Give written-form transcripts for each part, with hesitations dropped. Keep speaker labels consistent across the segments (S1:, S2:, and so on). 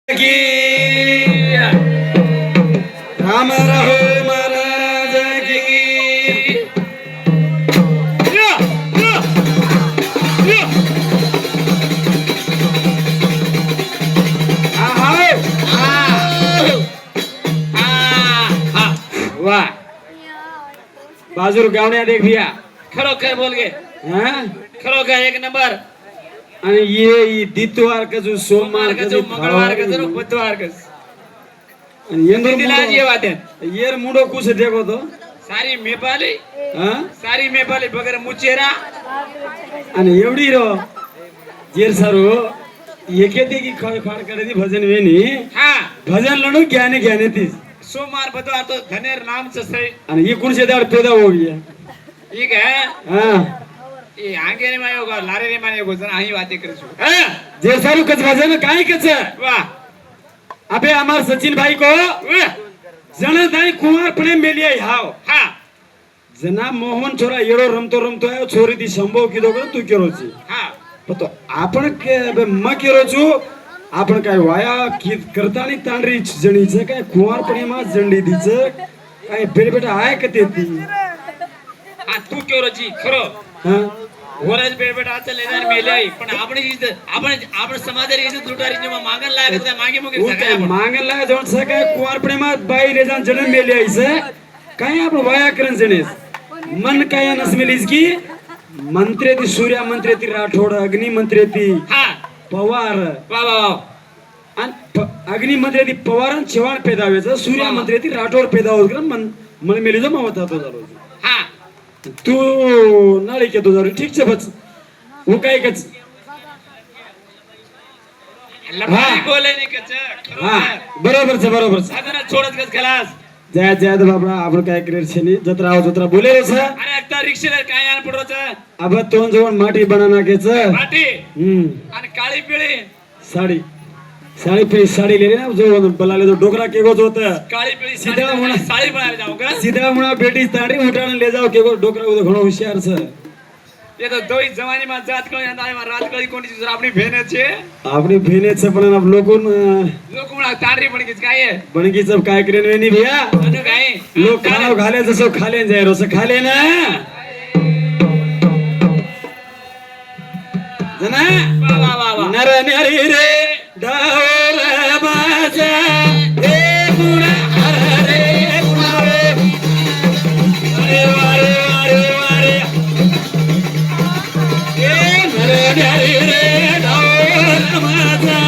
S1: की राम रहो महाराज की या, या, या. वाह बाजूर गावण्या देख भैया
S2: खरोखर बोल गे
S1: हाँ
S2: खरोखर एक नंबर
S1: आणि ये दितवार का जो सोमवार का जो
S2: मंगळवार का जो बुधवार का
S1: येंदर
S2: दिला ये बात है
S1: येर मुंडो कुछ देखो तो
S2: सारी मेपाली
S1: हाँ
S2: सारी मेपाली बगर मुचेरा
S1: आणि एवढी रो जेर सारो एकेते की खळ खळ करे ती भजन वेनी
S2: हाँ
S1: भजन लणू ज्ञाने ज्ञाने ती
S2: सोमवार बुधवार तो धनेर नाम से सही
S1: आणि ये कुणसे दाड पैदा होई
S2: ठीक है
S1: हाँ
S2: ये आगे ने मायो का लारे ने मायो जन आही बातें कर छु हाँ
S1: जेर सारो कच भजन काय कच
S2: वाह
S1: अबे अमर सचिन भाई को
S2: वाह
S1: जण दाई कुमार पणे मेलिया हाव
S2: हाँ
S1: जना मोहन छोरा येडो रमतो रमतो आयो छोरी ती संभव किदो कर तू केरो छी
S2: हाँ
S1: तो आपण के म केरो छु आपण काय वाया की करतानी तांडरी जणीच काय कुमार पणे मा जंडी दीच काय बेटा आहे का ते ती
S2: हाँ तू क्यों रची खरो
S1: हां
S2: वरज बेटा आता लेदार मेले आई पण आपण आपण समाजारी इज्जत लुटारी जेव्हा मागण लागत मागे मुगे
S1: काय मागण लाग जण स काय कुमार पणे मा बाई ले जान जण मेले आईस काय आपण वाया करन जणेस मन काय नसमेलीस की मंत्रे ती सूर्या मंत्रे ती राठोड अग्नि मंत्रे ती
S2: हाँ
S1: पवार
S2: वाह वाह वाह
S1: आणि अग्नि मंत्रे ती पवार आणि चव्हाण पेदावेचं सूर्या मंत्रे ती राठोड पेदावत कर मन मन मेली जो मावत होतो झालो
S2: हाँ
S1: तू नाळी के तो झालो ठीक छे बच वो काय कच
S2: लफारी बोले नहीं कच
S1: हां बरोबर छे
S2: साधना छोड़त कस खलास
S1: जय जय बाबा आपण काय करेर छे नी जत्रा बोले रे छ
S2: अरे एकटा रिक्षेदार काय आण पडरो छ
S1: अब तोन जवळ माटी बनाना केच
S2: माटी आणि काळी पिळी
S1: साडी पे साडी ले ना जो बलाले जो डोकरा केगो जो होता
S2: काळी पिळी
S1: सीधा म्हणा
S2: साडी बनायला जाऊ का
S1: सीधा म्हणा बेटी साडी उठाने ले जाओ केगो डोकरा उदो घणो होशियार छ
S2: ये तो दोई जवानी में जात कळी आणि रात कळी कोणी जर आपली भेने छे
S1: आपली भेने छ पण आप लोगोन
S2: लोक म्हणा तांडरी पण किस काय आहे
S1: बनकी सब काय करेन वेनी भैया
S2: अनु काय
S1: लोक खाना घाले जसो खाले जाय रोस खाले ना जना
S2: वाह वाह वाह वाह
S1: नर नरी रे डावर बाजा ए गुणा हर रे गुणा रे अरे वारे वारे वारे ए नर नरी रे डावर बाजा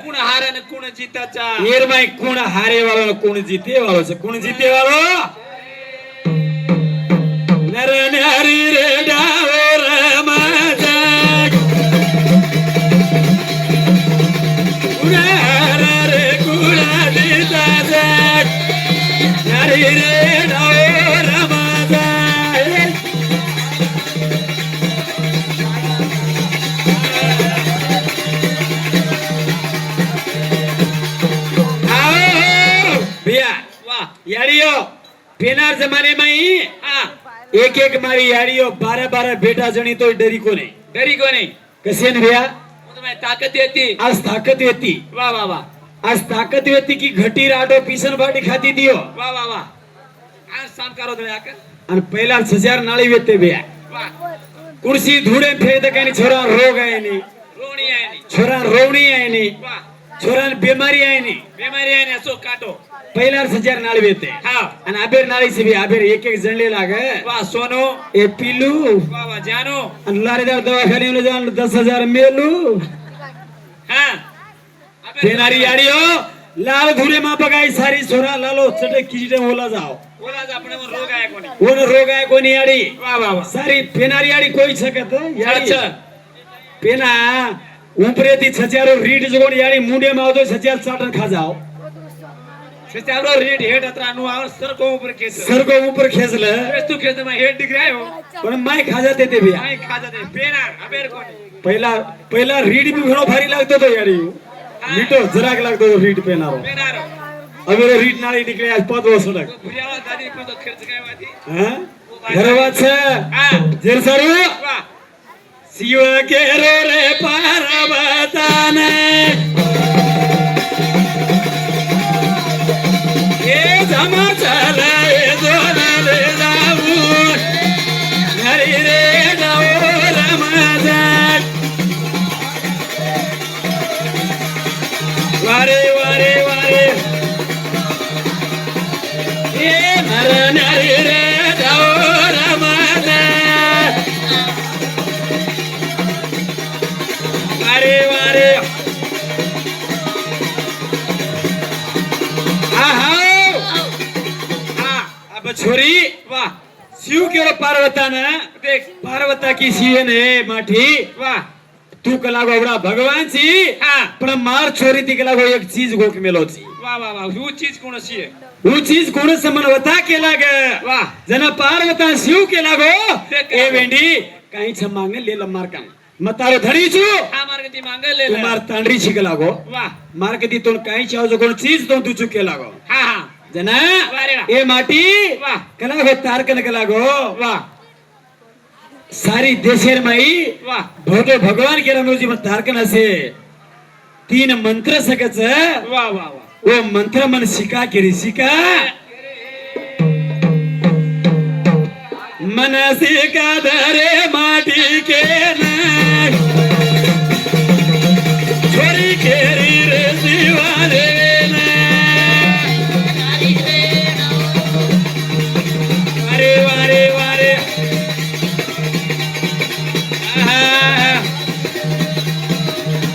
S2: कोण हारन कोण जीताचा
S1: येर माई कोण हारे वालो कोण जीते वालो से कोण जीते वालो नर नारी रे डावर मजा उड़ा रे कुड़ा जीता जग नारी रे डावर मजा याडियो पेनार जमाने में हाँ एक एक मारी याडियो 12-12 बेटा जणी तो डरी को नहीं कसे न भैया
S2: तुम्हें ताकत येती
S1: आज ताकत येती
S2: वाह वाह वाह
S1: आज ताकत येती की घटी राडो पीसन बाटी खाती दियो
S2: वाह वाह वाह आज शाम करो तुम्हें आकर
S1: आणि पहिला सजार नाळी वेते भैया
S2: वाह
S1: कुर्सी धुडे फेद काही छोरा रोग आहे नी
S2: रोणी आहे नी
S1: छोरा रोवणी आहे नी
S2: वाह
S1: छोरा बीमारी आहे नी
S2: बीमारी आहे नी असो काटो
S1: पहिला सजार नाळी वेते
S2: हाँ
S1: आणि आबेर नाळी से भी आबेर एक एक जणले लागे
S2: वाह सोनो
S1: ए पिलू
S2: वाह वाह जानो
S1: आणि लारेदार दवाखाने में जान 10,000 मेलू
S2: हाँ
S1: पेनारी याडियो लाल धुरे मा बगाई सारी छोरा लालो चटे किचटे होला जाओ
S2: बोला जा अपने में रोग आहे कोणी
S1: कोण रोग आहे कोणी याडी
S2: वाह वाह वाह
S1: सारी पेनारी याडी कोई सकत याडी
S2: अच्छा
S1: पेना ऊपरे ती छचारो रीड जगोन याडी मुंडे में आवतो छचाल चाटन खा जाओ
S2: छचारो रीड हेड अत्रा नु आवर सर को
S1: ऊपर खेचलं
S2: तू खेत में हेड दिख रहा हो
S1: पण माय खा जाते ते बिया
S2: नाही खा जाते पेनार अबेर कोणी
S1: पहिला रीड बी घणो भारी लागतो तो याडी मीठो जराक लागतो रीड पेनारो
S2: पेनार
S1: अबे रीट नाळी निकले आज 5 वर्ष लग
S2: भुरियावा दादी पण तो खर्च काय वादी
S1: हां घरवाच
S2: हा
S1: जेर सरू
S2: वा
S1: शिव केरो रे पार्वतान ए जमा चला ए जोनाले जाऊ हरी रे जाऊ रमजान वारे वारे वारे ए नर हरी रे जाऊ रमजान वारे वारे अब छोरी
S2: वाह
S1: शिव केरो पार्वता ना
S2: देख
S1: पार्वता की शिव ने माठी
S2: वाह
S1: तू कला गोबड़ा भगवान ची
S2: हा
S1: पण मार छोरी ती कला गो एक चीज गोक मेलो ची
S2: वाह वाह वाह वो चीज कोण अशी आहे
S1: वो चीज कोण समनवता केला ग
S2: वाह
S1: जना पार्वता शिव केला गो
S2: ते केला
S1: ए
S2: गो.
S1: वेंडी काही छ मांगे लेला मार का मतारो धडी छु
S2: हा मार्ग ती मागले
S1: तू मार तांडरी शिकला गो
S2: वाह
S1: मार कधी तो काही चाव जो कोण चीज तो तू चुकेला गो
S2: हा हा
S1: जना
S2: वारे वा.
S1: ए माटी
S2: वाह.
S1: कला गो तारकन कला गो
S2: वाह
S1: सारी देशेर माई
S2: वाह
S1: भगो भगवान के रमोजी में तारकन असे 3 मंत्र सकच
S2: वाह वाह वाह
S1: वो मंत्र मन शिका केरी शिका मन शिका धरे माटी के नाग छोरी केरी रे शिवाने वारे वारे वारे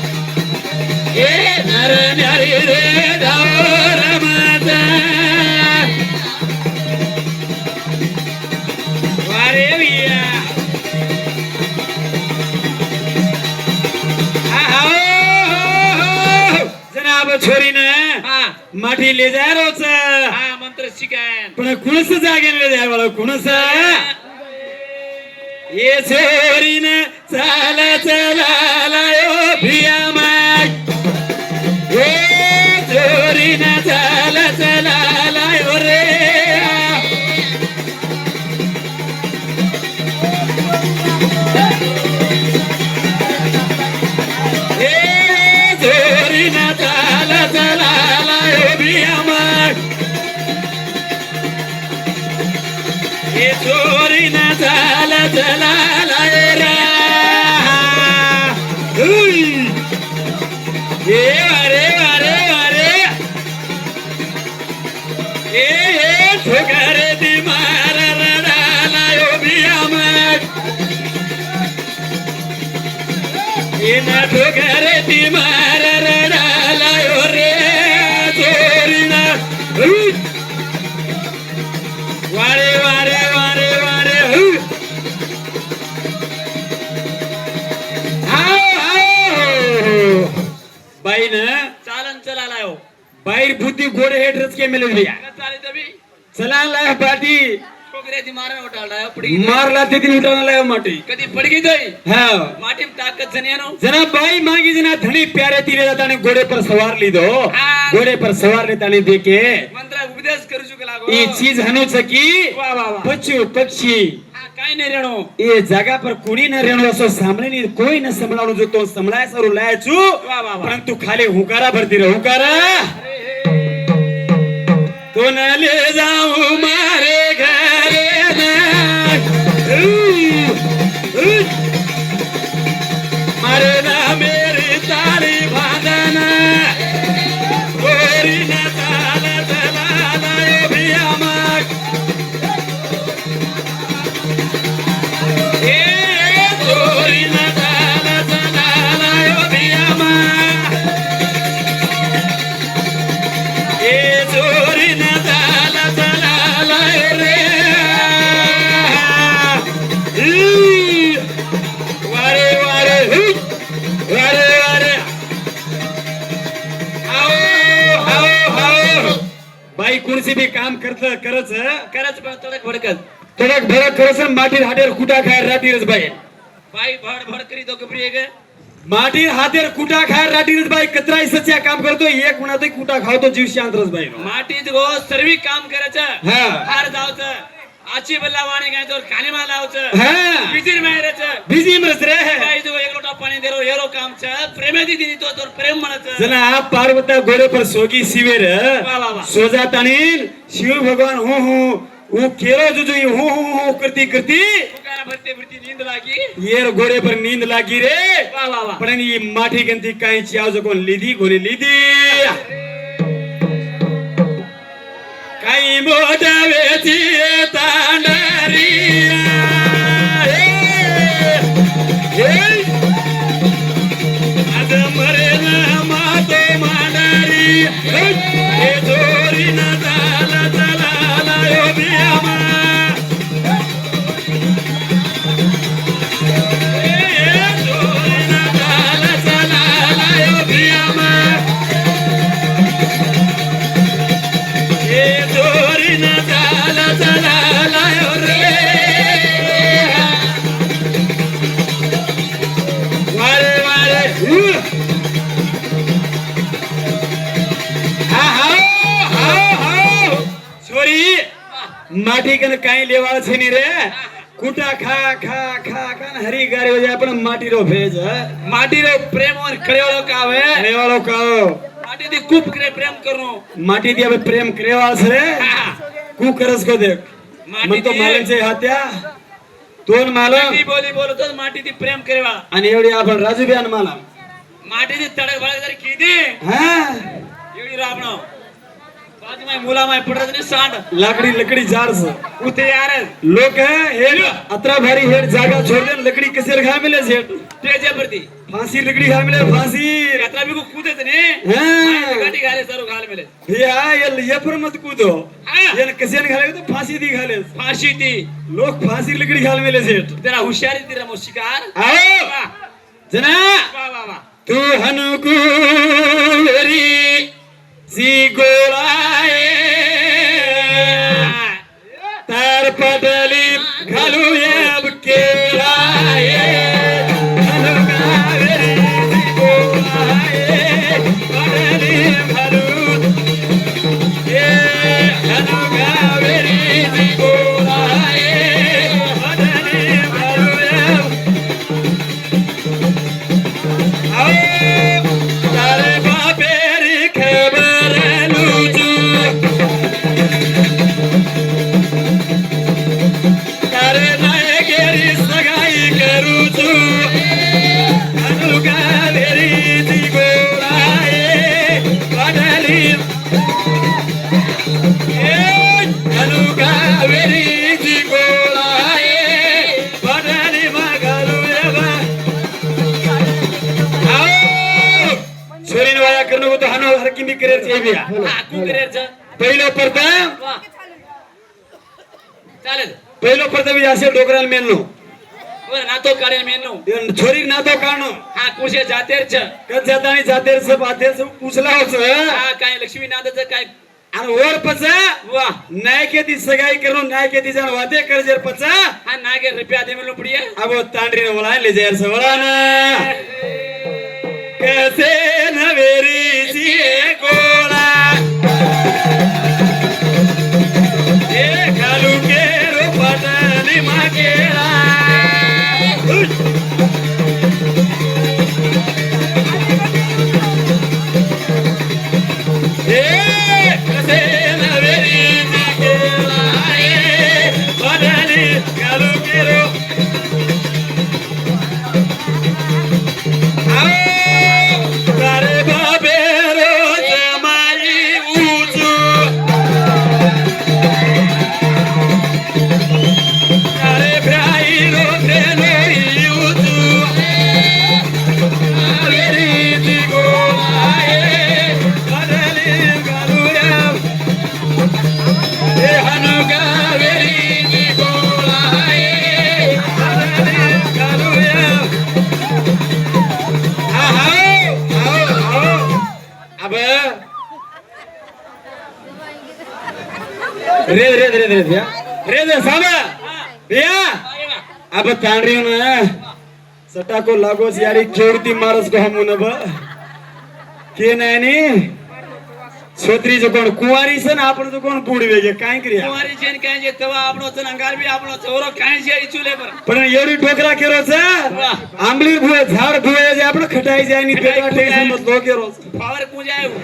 S1: ए नर नारी रे दावर माता वारे विया जनाब छोरी ना
S2: हा
S1: माठी ले जा रोच
S2: हा मंत्र शिकाय
S1: पण कुणस जागे ले जा वाला कुणस ये छोरी ना चला चला लायो भिया माग ये छोरी ना चला चला लायो रे ये छोरी ना चला चला लायो भिया माग ये छोरी ना चला चला लायो रे ये अरे अरे अरे ये ठोकरे दी मार लायो भिया माग ये ना ठोकरे दी मार लायो रे छोरी ना वारे वारे वारे वारे बाई ना
S2: चालन चला हो
S1: बाहेर बुद्धी गोडे हेडरच के मिळेल भैया
S2: चाले तभी
S1: चला लाय पाटी
S2: छोकरे ती मारन उठाला पडी
S1: मारला ते दिन उठाना लाय माटी
S2: कधी पडगी तोय
S1: हा
S2: माटीम ताकत जनियानो
S1: जना बाई मांगी जना धनी प्यारे तीरे जाताने घोड़े पर सवार लीधो
S2: हाँ।
S1: घोड़े पर सवार लेताने देखे
S2: मंत्र उपदेश करू चुके लागो
S1: ये चीज हनु सकी
S2: वाह वाह वाह
S1: पशु पक्षी
S2: हा काय नाही रेणो
S1: ये जगह पर कुणी न रेणु असो सामने नहीं कोई न संभळाणु जो तो संभळाय सरू लायचू
S2: वाह वाह वाह
S1: परंतु खाली हुकारा भरती रे हुकारा तो न ले जाऊ मारे घरे मारे ना मेरी तारी बांधना गोरी न ताला चला लायो भिया माग ए गोरी न ताला चला लायो भिया माग ए गोरी न ताला चला लायो रे वारे वारे वारे वारे आओ आओ आओ बाई कोणसी भी काम करत करच
S2: करच पण तडक भडकत
S1: तडक भडक करस माटी हाडेर कुटा खाय राटीरच बाई
S2: बाई भड भड करी तो कपरी एक
S1: माटी हातेर कुटा खाय राटीरच बाई कतराई सच्या काम करतो एक म्हणतो कुटा खावतो जीव शांतरच बाई
S2: मातीत गो सर्वी काम करायचं
S1: हा.
S2: हार जावचं आची बल्ला वाणी घ्यायचं खाली मा लावचं
S1: हा.
S2: बिजीर मारायचं
S1: बिजी मरस रे
S2: काय जो एक लोटा पाणी देरो हेरो कामच प्रेमेदी दिनी तो तर प्रेम म्हणायचं
S1: जना आप पार्वता घोड़े पर सोगी सिवेर
S2: वाह, वाह, वाह.
S1: सोजा तानीन शिव भगवान हूँ केरो जुजु हूँ करती करती
S2: पुकारा भरते भरती नींद लागी
S1: येर घोड़े पर नींद लागी रे
S2: वाह वाह वाह
S1: पण ही माठी गंती काही चियाव जो कोण लिदी घोड़ी लिदी काही मोठा वेची तांडरी आज मरेल मातो मांडरी हे जोरी न झाला चला यो बियामा जोरी न झाला चला यो बियामा हे जोरी न झाला चला यो रे वारे वारे छोरी माटी कन काई लेवाळ छे नी रे कुटा खा खा खा खा न हरी गारी हो जाए पण माटी रो भेज
S2: माटी रो प्रेम और करेवाळो का वे
S1: लेवाळो काओ
S2: माटी दी खूप करे प्रेम करू
S1: माटी दी अबे प्रेम करेवाळ छे रे कू करस को देख
S2: माटी
S1: मन तो
S2: दी-
S1: मालनचे हात्या दोन मालम
S2: ती बोली बोलतो माटी दी प्रेम करेवा
S1: आणि एवढी आपण राजू बियान मालम
S2: माटी दी तडक भडक जरी कीदी
S1: हा
S2: एवढी राबणो बाजू माय मुला माय पडत ने सांड
S1: लाकडी लकडी जारस
S2: उते यार
S1: लोक हे अतरा भारी हेड जागा छोड़ दे लकड़ी कसेर खा मिले सेठ
S2: तेजे परती
S1: फांसी लकड़ी खा मिले फांसी
S2: यात्रा भी को कूदे ने
S1: हाँ।
S2: गाड़ी घाले सरो घाल मिले
S1: या ये पर मत कूदो
S2: हाँ।
S1: ये कसेर घाले तो फांसी दी घाले
S2: फांसी दी
S1: लोग फांसी लकड़ी घाल मिले सेठ
S2: तेरा होशियारी तेरा मो शिकार
S1: आओ
S2: वाह
S1: जना
S2: वाह वाह वाह
S1: तू हनुकुरी सी गोळाए तार पडली घालू येब केळाए हनुकावेरी सी गोळाए पडली घालू ये हनुकावेरी सी गोळाए पडली घालू येब आओ तारे बापेरी खबर लूजू तारे नाय गेरी सगाई करू तू अनुगावेरी ती गोळाए पडली अनुगावेरी ती गोळाए पडली मगालू येवा छोरीन वाया करणं होतं हानो हरकी मी करेर बिया
S2: हां कू करेच
S1: पहिलो प्रथम
S2: वाह चालेल
S1: पहिलो प्रथम असे डोकराला मेलनो
S2: वर नातो काढेल मेनू
S1: छोरी नातो काढणं
S2: हा कुशे जातेरच
S1: कच जातानी जातेर बातेर उचला होच
S2: हा काय लक्ष्मी नांदाचं काय
S1: आणि वर पच
S2: वाह
S1: नायके ती सगाई करून नायके ती जण वादे कर जर पच
S2: हा नागे रुपया दे मिलो पडिया
S1: अब तांडरी वळा ले जर सवळाना कैसे नवेरी सी गोळा ए घालू के रो पटली मागेला ए कैसे नवेरी सी गोळा ए पटली घालू के रो तारे बाबे रोज माई उचू तारे भाई रोजे लोई उचू आवेरी ती गोळाए बदली घालूया हे हनुगावेरी ती गोळाए बदली घालूया अब रे साबा या अब तांडरी सटाको लागोस यारी केवरती मारस को हमून ब के नाही छोत्री जो कोण कुवारी છે ને આપણે તો કોણ પૂડવે કે કાઈ કર્યા
S2: कुमारी जेन काय जे तवा આપણો ચનંગાર બી આપણો ચોરો કાઈ છે ઈ ચૂલે પર
S1: પણ એવડી ઠોકરા કેરો છે
S2: વાહ.
S1: આંબલી ભૂએ ઝાડ ભૂએ જે આપણે ખટાઈ જાય ની
S2: ખટાઈ
S1: પેટા ટેન્શન
S2: જાય.
S1: મત લો કેરો છે.
S2: પાવર પૂજાયું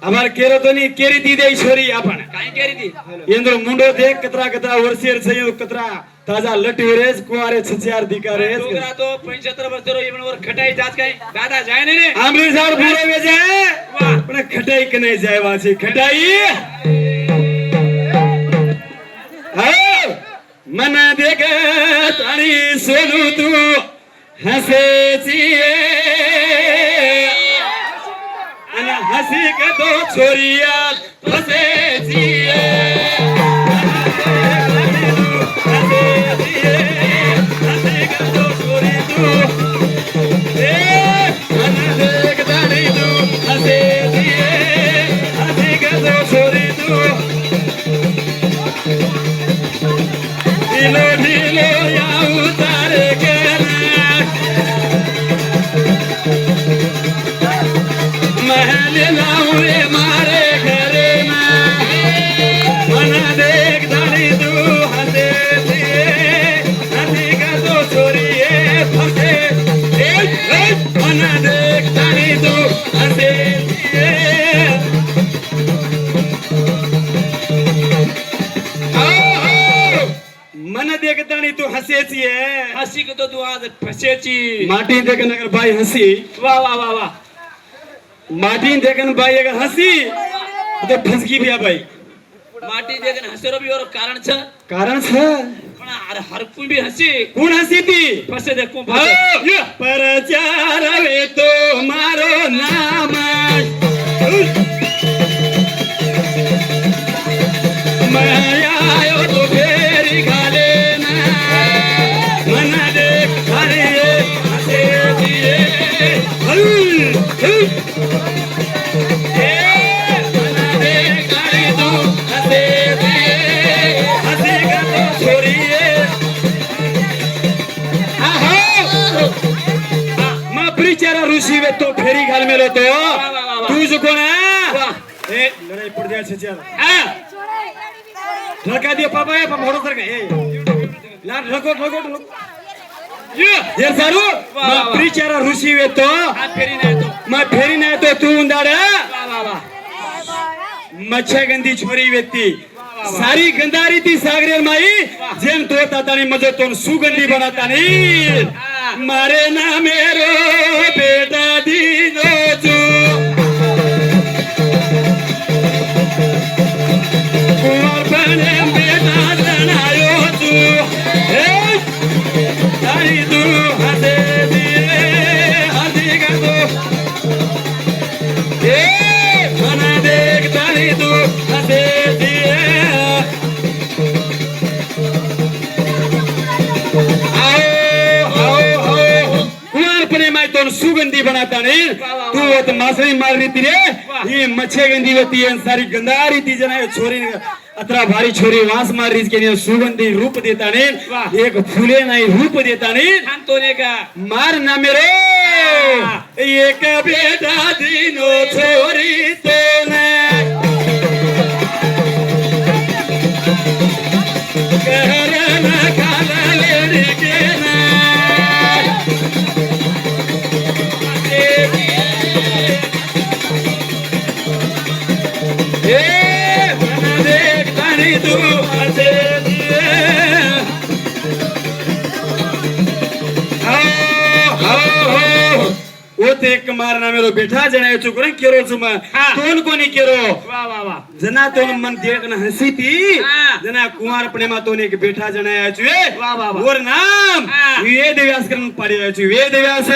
S1: અમાર કેરો તો ની કેરી દી દે છોરી આપણે
S2: કાઈ કરી દી
S1: એંદ્રો મુંડો દેખ કતરા કતરા વર્ષેર છે એ કતરા તાજા લટી રેસ કુવારે છચાર દીકારે
S2: છોકરા તો 75 વર્ષનો ઈવન वर ખટાઈ જાત કાઈ દાદા જાય ને
S1: આંબલી ઝાડ ભૂરે વે જાય
S2: વાહ.
S1: પણ ખટાઈ કને જાય વાસી ખટાઈ હા મન દેખ તારી સોનું તું હસે છીએ અને હસી કે તો છોરિયા ફસે છીએ હસી કે તો છોરી તું એ મન દેખ તારી તું હસે છીએ હસી કે તો છોરી તું ઢીલો ઢીલો આવું તારે ઘરે મહેલ લાવું રે મારે ઘરે મને દેખ તારી તું હસે છીએ નથી કરતો છોરી એ ફસે મને દેખ તારી તું હસે છીએ મને દેખતાણી તું હસે છીએ
S2: હસી કે તો તું આજ ફસેચી
S1: માટી દેખન અગર ભાઈ હસી
S2: વાહ વાહ વાહ વાહ
S1: માટી દેખન ભાઈ અગર હસી તો ફસકી ભી ભાઈ
S2: માટી દેખન હસેરો બી ઓર કારણ છે
S1: કારણ છે
S2: પણ આ હરકું બી હસી
S1: કોણ હસી તી
S2: ફસે દે કોણ ફસે
S1: પરચાર વે તો મારો નામ मैं आयो तो फेरी घाले ना मन देख अरे हसे दिए मन देख अरे तू हसे दिए हसी का तो छोड़िए मैं प्रीचरा ऋषि वे तो फेरी घाल में लो तो तू जो कौन है ए लड़ाई पड़ जाए से चल हाँ ढका दियो पापा है पापा होड़ो सरका ए लाड ढको ढको ढको ये सारू मैं प्रीचरा ऋषि वे तो
S2: આ ફેરી ના તો
S1: मैं फेरी ना तो तू उंदाड़े
S2: વાહ વાહ વાહ
S1: मच्छे गंदी छोरी वेती सारी गंदारी थी सागरेर माई जेम तो तातानी मजे तो सुगंधी बनाता नहीं मारे ना मेरो बेटा दीनो जो कुंवर बने बेटा जनायो तू तारी तू हसे दिए हसी का तो मना देख तारी तू हसे दिए सुगंधी बनाता नहीं तू वो तो मासरी मार रही थी रे ये मच्छे गंदी होती है सारी गंदारी थी जना छोरी अतरा भारी छोरी वास मार रही के लिए सुगंधी रूप देता नहीं एक फूले नहीं रूप देता नहीं
S2: અંતોને કા
S1: मार ना मेरे एक बेटा दिनो छोरी तो ने कहरना खाला लेरी के ना एक मारना मेरो बेटा जनायो चुकरे केरो छुमा तोन कोनी केरो
S2: વાહ વાહ વાહ
S1: जना तोन मन देखन हसी थी
S2: हाँ।
S1: जना कुंवर पणे मा तोन एक बेटा जनाया छुए
S2: वाह वाह वाह
S1: और नाम
S2: हाँ।
S1: वेद व्यास करन पड़ी छु वेद व्यास